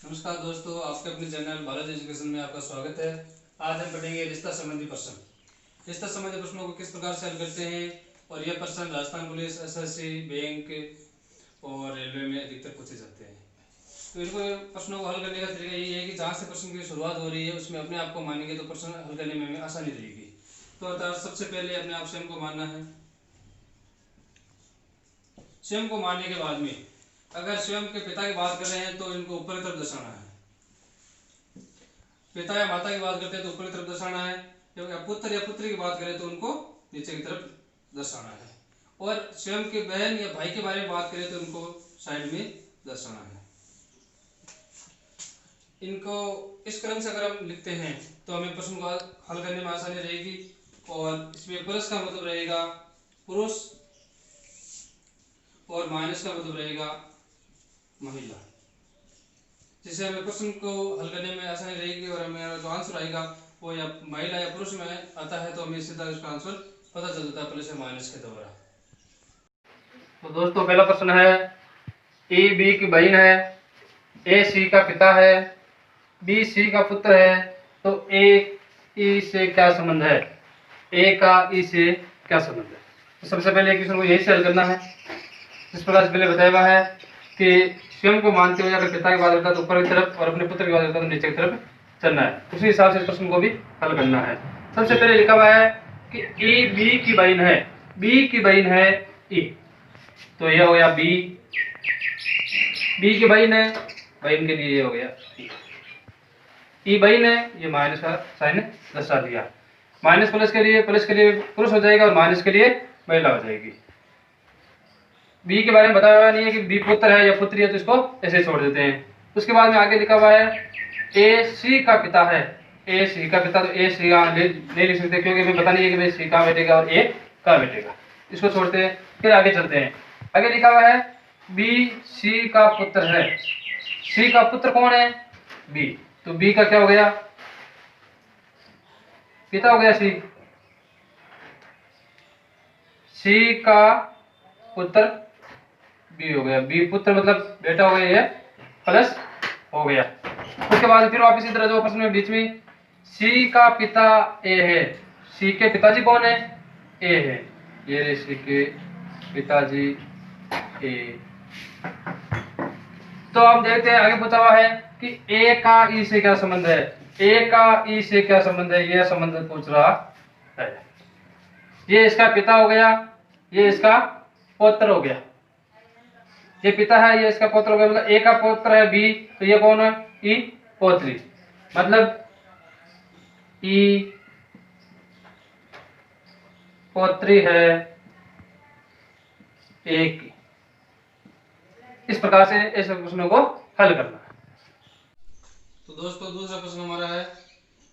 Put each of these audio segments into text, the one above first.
नमस्कार दोस्तों, आपके अपने चैनल बालाजी एजुकेशन में आपका स्वागत है। आज हम पढ़ेंगे रिश्ता संबंधी प्रश्न। रिश्ता संबंधी प्रश्नों को किस प्रकार से हल करते हैं और यह प्रश्न राजस्थान पुलिस, एसएससी, बैंक और रेलवे में अधिकतर पूछे जाते हैं। तो इनको प्रश्नों को हल करने का तरीका यही है कि जहाँ से प्रश्न की शुरुआत हो रही है उसमें अपने आप को मानेंगे तो प्रश्न हल करने में हमें आसानी रहेगी। तो अर्थात सबसे पहले अपने आप स्वयं को मानना है। स्वयं को मानने के बाद में अगर स्वयं के पिता की बात कर रहे हैं तो इनको ऊपर की तरफ दर्शाना है। पिता या माता की बात करते हैं तो ऊपर की तरफ दर्शाना है। जब पुत्र या पुत्री की बात करें तो उनको नीचे की तरफ दर्शाना है। और स्वयं के बहन या भाई के बारे में बात करें तो उनको साइड में दर्शाना है। इनको इस क्रम से अगर हम लिखते हैं तो हमें प्रश्न को हल करने में आसानी रहेगी। और इसमें प्लस का मतलब रहेगा पुरुष और माइनस का मतलब रहेगा महिला, जिससे हमें प्रश्न को हल करने में आसानी रहेगी। और हमें जो आंसर आएगा वो या महिला या पुरुष में आता है तो हमें सीधा उसका आंसर पता चल जाता है प्लस या माइनस के द्वारा। तो दोस्तों पहला प्रश्न है, ए बी की बहन है, ए सी का पिता है, बी सी का पुत्र है, तो ए ई से क्या संबंध है? ए का ई से क्या संबंध है? तो सबसे पहले क्वेश्चन को यही से हल करना है। इस प्रकार से पहले बताया हुआ है कि स्वयं को मानते हुए अगर पिता की बात करता है तो ऊपर की तरफ और अपने पुत्र की बात करता है तो नीचे की तरफ चलना है। उसी हिसाब से इस प्रश्न को भी हल करना है। सबसे पहले लिखा हुआ है कि ए बी की बहन है, बी की बहन है ई, तो यह हो गया बी। बी की बहन है, बहन के लिए ये हो गया ई बहन है, ये माइनस का साइन दर्शा दिया। माइनस प्लस के लिए पुरुष हो जाएगा और माइनस के लिए महिला हो जाएगी। बी के बारे में बताया हुआ नहीं है कि बी पुत्र है या पुत्री है, तो इसको ऐसे छोड़ देते हैं। उसके बाद में आगे लिखा हुआ है ए सी का पिता है, ए सी का पिता, तो ए सी का नहीं लिख सकते क्योंकि हमें पता नहीं है कि भाई सी कहाँ बैठेगा और ए कहाँ बैठेगा, इसको छोड़ते हैं। फिर आगे चलते हैं। आगे लिखा हुआ है बी सी का पुत्र है, सी का पुत्र कौन है? बी, तो बी का क्या हो गया? पिता हो गया सी, सी का पुत्र बी हो गया, बी पुत्र मतलब बेटा हो गया, ये प्लस हो गया। उसके बाद फिर वापस इधर जो प्रश्न में बीच में सी का पिता ए है, सी के पिताजी कौन है? ए है, ये रे सी के पिताजी ए। तो अब देखते हैं आगे पूछा हुआ है कि ए का ई से क्या संबंध है? ए का ई से क्या संबंध है? यह संबंध पूछ रहा है। ये इसका पिता हो गया, ये इसका पुत्र हो गया। ये पिता है, ये इसका पुत्र हो गया, मतलब ए का पुत्र है बी, तो ये कौन है? ई पौत्री, मतलब ई पौत्री है ए की। इस प्रकार से ऐसे प्रश्नों को हल करना है। तो दोस्तों दूसरा प्रश्न हमारा है,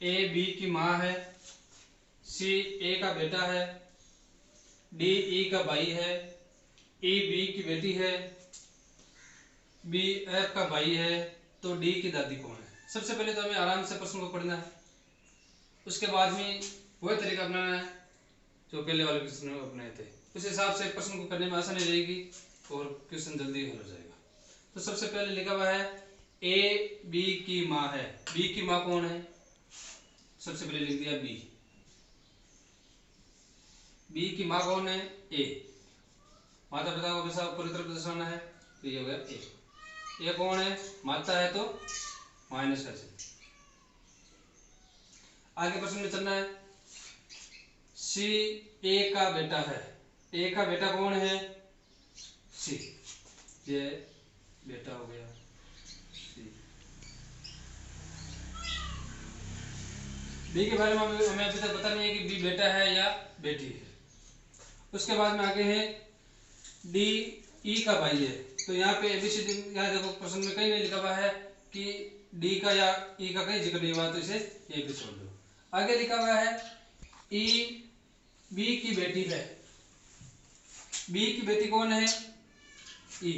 ए बी की माँ है, सी ए का बेटा है, डी ई का भाई है, ई बी की बेटी है, बी एफ का भाई है, तो डी की दादी कौन है? सबसे पहले तो हमें आराम से प्रश्न को पढ़ना है, उसके बाद में वह तरीका अपनाना है जो पहले वाले क्वेश्चन में अपनाए थे। उस हिसाब से प्रश्न को करने में आसानी रहेगी और क्वेश्चन जल्दी हल हो जाएगा। तो सबसे पहले लिखा हुआ है ए बी की माँ है, बी की माँ कौन है? सबसे पहले लिख दिया बी, बी की माँ कौन है? ए। माता पिता को हमेशा ऊपर की तरफ दर्शाना है, तो ये हो गया ए। ये कौन है? माता है तो माइनस है। आगे प्रश्न में चलना है, सी ए का बेटा है, ए का बेटा कौन है? सी, ये बेटा हो गया सी। बी के बारे में हमें अभी तक पता नहीं है कि बी बेटा है या बेटी है। उसके बाद में आगे है डी ई का भाई है, तो यहाँ पे एबीसीडी, यहाँ देखो प्रश्न में कहीं नहीं लिखा हुआ है कि डी का या ई का कहीं जिक्र नहीं हुआ, तो इसे ये भी छोड़ दो। आगे लिखा हुआ है ई बी की बेटी है, बी की बेटी कौन है? ई,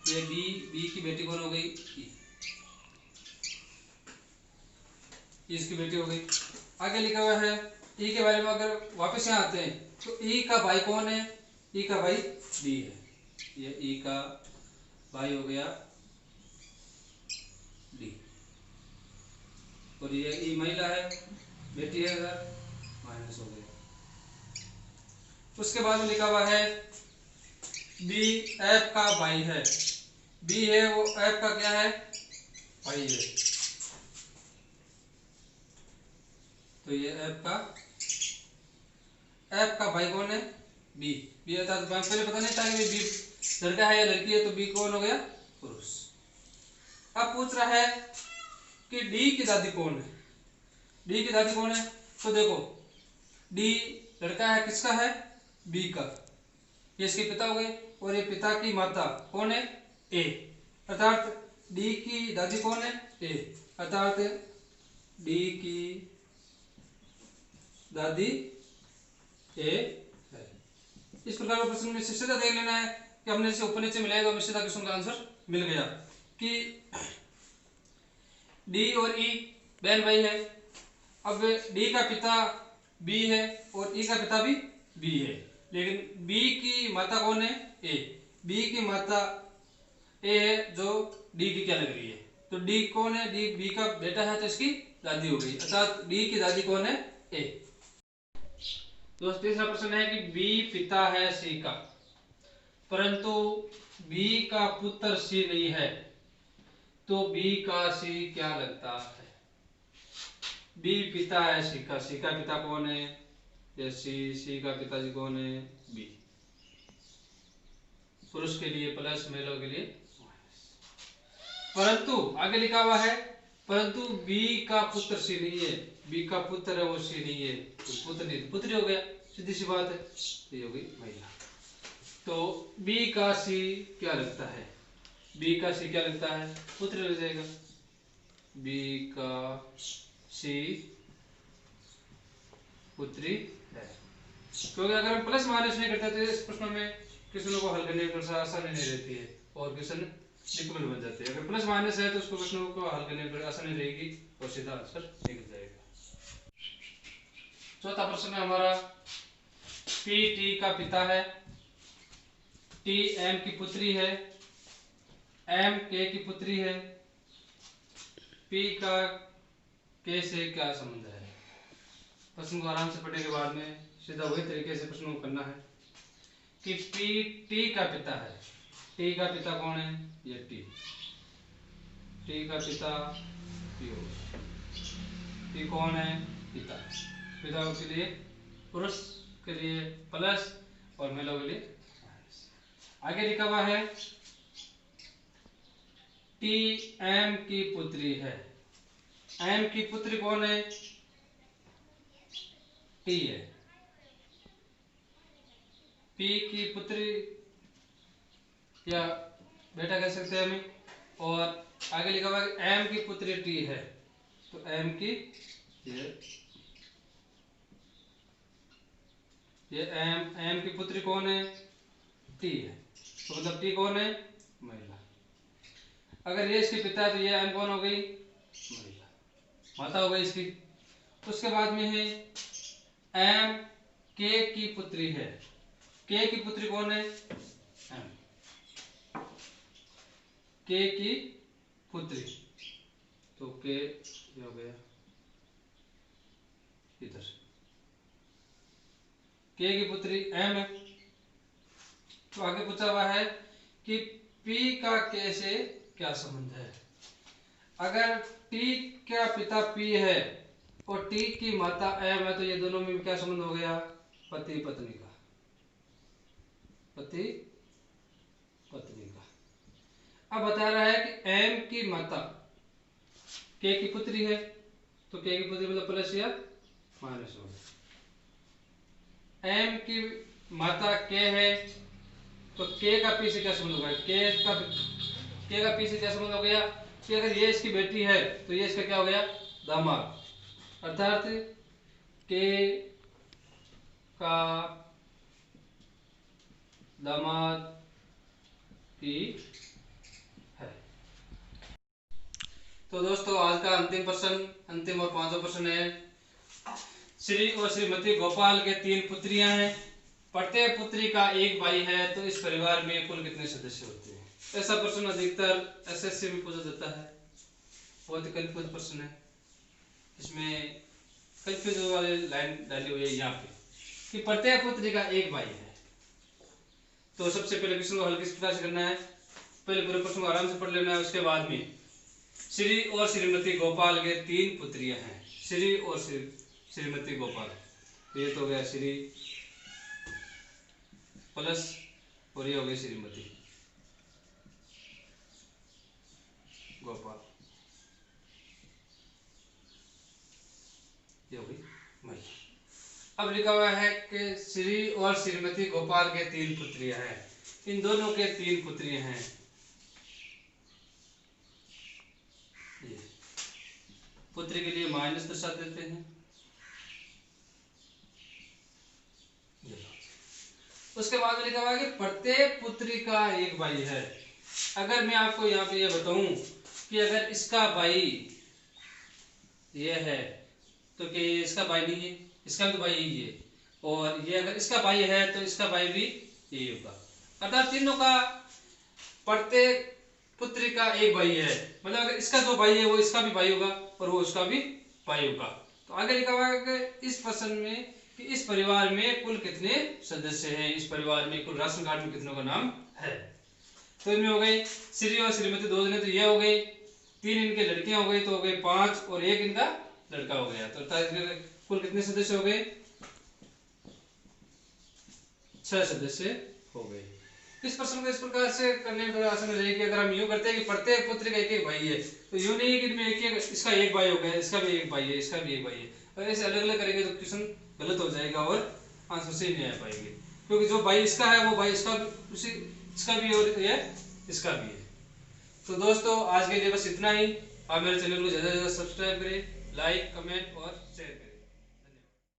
ये बी की बेटी कौन हो गई? ई, इसकी बेटी हो गई। आगे लिखा हुआ है ई के बारे में अगर वापस यहाँ आते हैं तो ई का भाई कौन है? ई का भाई बी है, ये ई का भाई हो गया और ये ई महिला है, बेटी है इधर, माइनस हो गया। उसके बाद में लिखा हुआ है बी एफ का भाई है, बी है वो एफ का क्या है, भाई है। तो ये एफ का भाई कौन है, बी। बी अर्थात पहले पता नहीं था कि बी लड़का है या लड़की है, तो बी कौन हो गया, पुरुष। अब पूछ रहा है कि डी की दादी कौन है, डी की दादी कौन है। तो देखो डी लड़का है, किसका है, बी का, ये इसके पिता हो गए, और ये पिता की माता कौन है, ए, अर्थात डी की दादी कौन है, ए, अर्थात डी की दादी ए है। इस प्रकार का प्रश्न में शिष्यता देख लेना है कि हमने जैसे ऊपर नीचे मिलाएगा तो शिष्यता क्वेश्चन का आंसर मिल गया कि डी और ई बहन भाई है। अब डी का पिता बी है और ई का पिता भी बी है, लेकिन बी की माता कौन है, ए। बी की माता ए है जो डी की क्या लग रही है, तो डी कौन है, डी बी का बेटा है तो इसकी दादी हो गई, अर्थात डी की दादी कौन है, ए। तो तीसरा प्रश्न है कि बी पिता है सी का, परंतु बी का पुत्र सी नहीं है, तो बी का सी क्या लगता है। बी पिता है सी का, सी का पिता कौन है, ये सी का पिताजी कौन है, बी। पुरुष के लिए प्लस, महिलाओं के लिए माइनस। परंतु आगे लिखा हुआ है परंतु बी का पुत्र सी नहीं है, बी का पुत्र है वो सी नहीं है, तो पुत्र नहीं पुत्री हो गया, सीधी सी बात है, तो ये हो गई महिला। तो बी का सी क्या लगता है, बी का सी क्या लगता है, पुत्र लग जाएगा, बी का सी पुत्री है। क्योंकि अगर हम प्लस माइनस नहीं करते तो इस प्रश्न में क्वेश्चनों को हल करने में आसानी नहीं रहती है और क्वेश्चन डिफिकल्ट बन जाते हैं। अगर प्लस माइनस है तो उसको प्रश्नों को हल करने में आसानी रहेगी और सीधा आंसर निकल जाएगा। चौथा प्रश्न है हमारा, पी टी का पिता है, टी एम की पुत्री है, एम के की पुत्री है, पी का के से क्या संबंध है। प्रश्न को आराम से पढ़ने के बाद में सीधा वही तरीके से प्रश्न को करना है कि पी टी का पिता है, टी का पिता कौन है, ये टी, टी का पिता पी हो, टी कौन है, पिता, पिता के लिए पुरुष के लिए प्लस और महिलाओं के लिए माइनस। आगे लिखा हुआ है टी एम की पुत्री है, एम की पुत्री कौन है, टी है, पी की पुत्री या बेटा कह सकते हैं हमें, और आगे लिखा हुआ है एम की पुत्री टी है, तो एम की ये एम की पुत्री कौन है, टी है, तो मतलब टी कौन है, महिला। अगर ये इसके पिता है तो ये एम कौन हो गई, महिला, माता हो गई इसकी। उसके बाद में है एम के की पुत्री है, के की पुत्री कौन है, एम, के की पुत्री, तो के हो गया इधर, के की पुत्री एम है। तो आगे पूछा हुआ है कि पी का के से क्या संबंध है। अगर टी का पिता पी है और टी की माता एम है तो ये दोनों में क्या संबंध हो गया, पति पत्नी का, पति पत्नी का। अब बता रहा है कि एम की माता के की पुत्री है, तो के की पुत्री मतलब प्लस या माइनस हो गया। एम की माता के है तो के का पी से क्या संबंध होगा, के का पी से क्या संबंध हो गया कि अगर ये इसकी बेटी है तो ये इसका क्या हो गया, दामाद, अर्थात के का दामाद की है। तो दोस्तों आज का अंतिम प्रश्न, अंतिम और पांचवा प्रश्न है, श्री और श्रीमती गोपाल के 3 पुत्रियां हैं, प्रत्येक पुत्री का एक भाई है, तो इस परिवार में कुल कितने सदस्य होते हैं। ऐसा प्रश्न अधिकतर एसएससी में पूछा जाता है, बहुत ही कन्फ्यूज प्रश्न है। इसमें कंफ्यूज वाली लाइन डाली हुई है यहाँ पे कि प्रत्येक पुत्री का एक भाई है। तो सबसे पहले क्वेश्चन को हल किस प्रकार से करना है, पहले पूरे प्रश्न को आराम से पढ़ लेना है। उसके बाद में श्री और श्रीमती गोपाल के 3 पुत्रियां हैं। श्री और श्रीमती गोपाल, ये तो हो गया श्री प्लस और ये हो गई श्रीमती गोपाल, ये हो गई महिला। अब लिखा हुआ है कि श्री और श्रीमती गोपाल के 3 पुत्रियां हैं। इन दोनों के 3 पुत्रियां हैं। ये पुत्री के लिए माइनस दर्शा देते हैं। उसके बाद में लिखा हुआ है कि प्रत्येक पुत्री का एक भाई है। अगर मैं आपको यहाँ पे ये बताऊं कि अगर इसका भाई ये है तो कि इसका भाई नहीं है, इसका भी तो भाई यही है, और ये अगर इसका भाई है तो इसका भाई भी यही होगा। अर्थात तीनों का प्रत्येक पुत्री का एक भाई है, मतलब अगर इसका जो भाई है वो इसका भी भाई होगा और वो उसका भी भाई होगा। तो आगे लिखा हुआ है कि इस प्रश्न में कि इस परिवार में कुल कितने सदस्य हैं, इस परिवार में कुल राशन कार्ड में कितनों का नाम है। तो इनमें हो गई श्री और श्रीमती 2 जने, तो ये हो गई, 3 इनके लड़कियां हो गई, तो हो गई 5 और 1 इनका लड़का हो गया। तो कुल कितने सदस्य हो गए, 6 सदस्य हो गए। इस प्रश्न को इस प्रकार से करने में थोड़ा आसान रहेगी। अगर हम यूं करते हैं कि प्रत्येक पुत्र का एक एक भाई है, तो यूं नहीं है कि इनमें एक इसका एक भाई हो गया, इसका भी एक भाई है, इसका भी एक भाई है, और ऐसे अलग अलग करेंगे तो क्वेश्चन गलत हो जाएगा और आंसर सही नहीं आ पाएंगे। क्योंकि जो भाई इसका है वो भाई इसका भी और ये इसका भी है। तो दोस्तों आज के लिए बस इतना ही। आप मेरे चैनल को ज़्यादा से ज़्यादा सब्सक्राइब करें, लाइक, कमेंट और शेयर करें।